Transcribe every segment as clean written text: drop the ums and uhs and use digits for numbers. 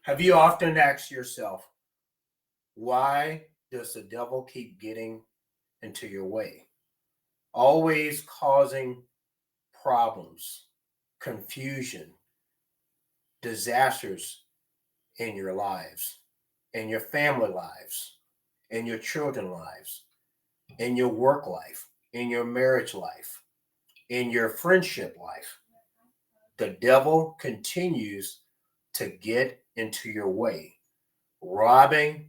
Have you often asked yourself, why does the devil keep getting into your way? Always causing problems, confusion, disasters in your lives, in your family lives, in your children lives, in your work life, in your marriage life, in your friendship life. The devil continues to get into your way, robbing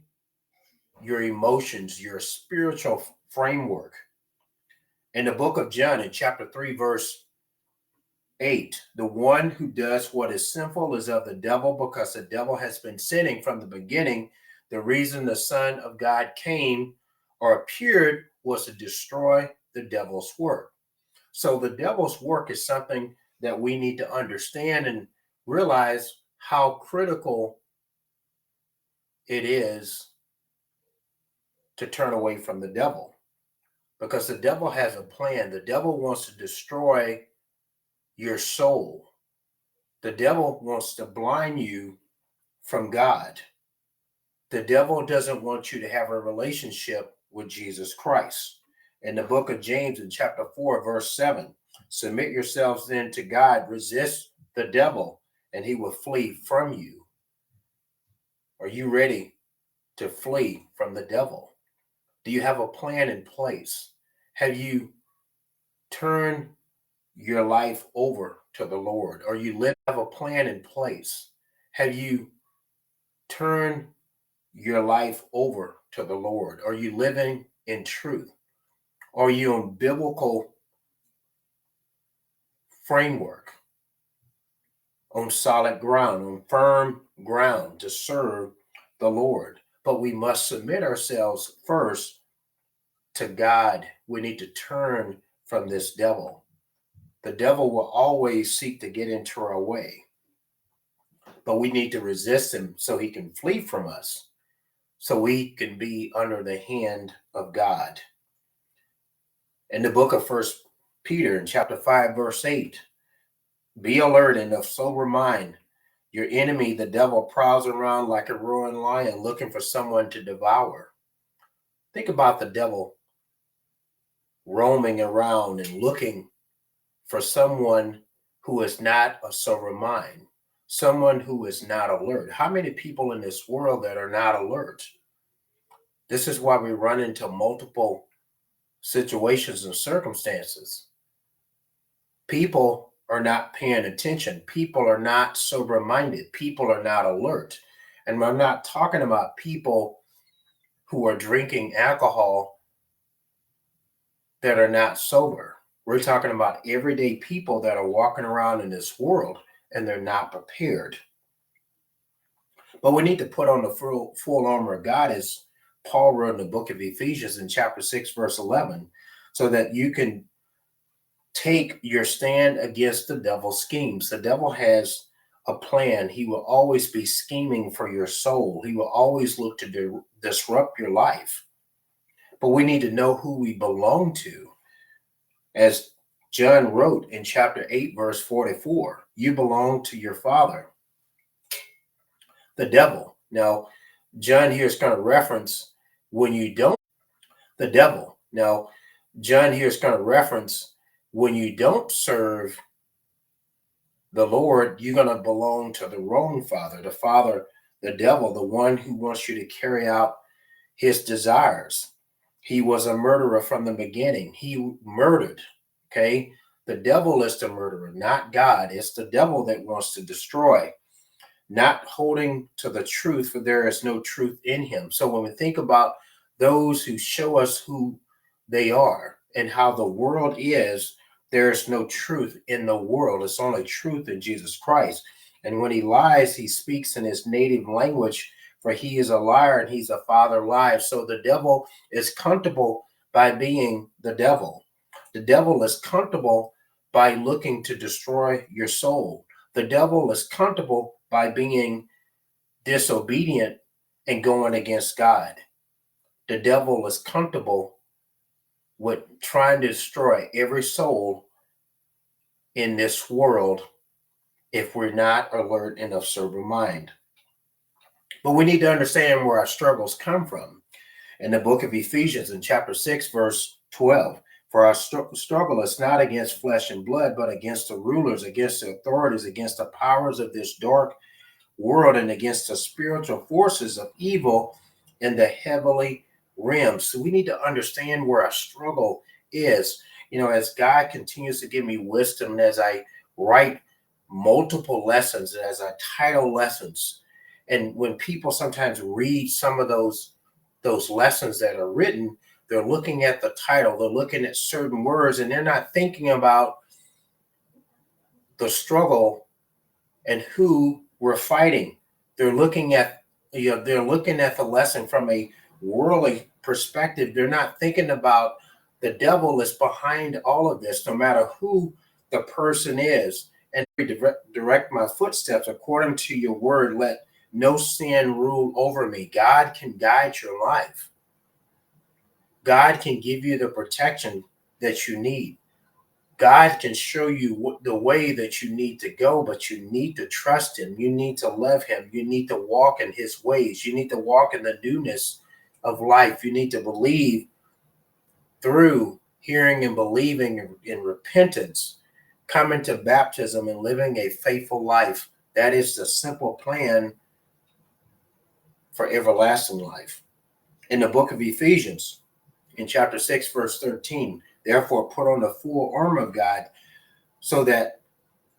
your emotions, your spiritual framework. In the book of John, in chapter 3, verse 8, the one who does what is sinful is of the devil, because the devil has been sinning from the beginning. The reason the Son of God came or appeared was to destroy the devil's work. So the devil's work is something that we need to understand and realize how critical it is to turn away from the devil, because the devil has a plan. The devil wants to destroy your soul. The devil wants to blind you from God. The devil doesn't want you to have a relationship with Jesus Christ. In the book of James, in chapter 4, verse 7, submit yourselves then to God, resist the devil, and he will flee from you. Are you ready to flee from the devil? Do you have a plan in place? Have you turned your life over to the Lord? Or you have a plan in place? Have you turned your life over to the Lord? Are you living in truth? Are you on biblical framework, on solid ground, on firm ground to serve the Lord? But we must submit ourselves first to God. We need to turn from this devil. The devil will always seek to get into our way, but we need to resist him so he can flee from us, so we can be under the hand of God. In the book of First Peter, in chapter 5, verse 8, be alert and of sober mind. Your enemy, the devil, prowls around like a roaring lion looking for someone to devour. Think about the devil roaming around and looking for someone who is not of sober mind, someone who is not alert. How many people in this world that are not alert? This is why we run into multiple situations and circumstances. People are not paying attention. People are not sober minded. People are not alert. And I'm not talking about people who are drinking alcohol that are not sober. We're talking about everyday people that are walking around in this world and they're not prepared. But we need to put on the full armor of God, as Paul wrote in the book of Ephesians in chapter 6, verse 11, so that you can take your stand against the devil's schemes. The devil has a plan. He will always be scheming for your soul. He will always look to disrupt your life. But we need to know who we belong to. As John wrote in chapter 8, verse 44, you belong to your father, the devil. Now, John here is going to reference when you don't, the devil. Now, John here is going to reference when you don't serve the Lord, you're going to belong to the wrong father, the devil, the one who wants you to carry out his desires. He was a murderer from the beginning. He murdered, okay? The devil is the murderer, not God. It's the devil that wants to destroy, not holding to the truth, for there is no truth in him. So when we think about those who show us who they are and how the world is, there is no truth in the world. It's only truth in Jesus Christ. And when he lies, he speaks in his native language, for he is a liar and he's a father of lies. So the devil is comfortable by being the devil. The devil is comfortable by looking to destroy your soul. The devil is comfortable by being disobedient and going against God. The devil is comfortable with trying to destroy every soul in this world if we're not alert and of sober mind. But we need to understand where our struggles come from. In the book of Ephesians, in chapter 6, verse 12, for our struggle is not against flesh and blood, but against the rulers, against the authorities, against the powers of this dark world, and against the spiritual forces of evil in the heavenly realms. So we need to understand where our struggle is. As God continues to give me wisdom, and as I write multiple lessons, and as I title lessons, and when people sometimes read some of those lessons that are written, they're looking at the title, they're looking at certain words, and they're not thinking about the struggle and who we're fighting. They're looking at the lesson from a worldly perspective. They're not thinking about the devil is behind all of this, no matter who the person is. And direct my footsteps according to your word. Let no sin rule over me. God can guide your life. God can give you the protection that you need. God can show you the way that you need to go, but you need to trust him. You need to love him. You need to walk in his ways. You need to walk in the newness of life. You need to believe through hearing and believing in repentance, coming to baptism and living a faithful life. That is the simple plan for everlasting life. In the book of Ephesians, in chapter 6, verse 13, therefore put on the full armor of God, so that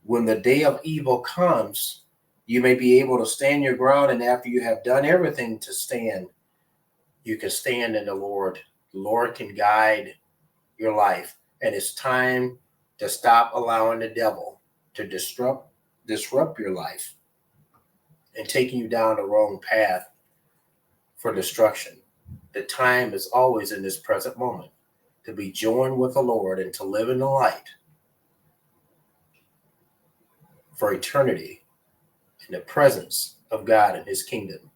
when the day of evil comes, you may be able to stand your ground. And after you have done everything to stand, you can stand in the Lord. The Lord can guide your life. And it's time to stop allowing the devil to disrupt your life and taking you down the wrong path for destruction. The time is always in this present moment to be joined with the Lord and to live in the light for eternity in the presence of God and his kingdom.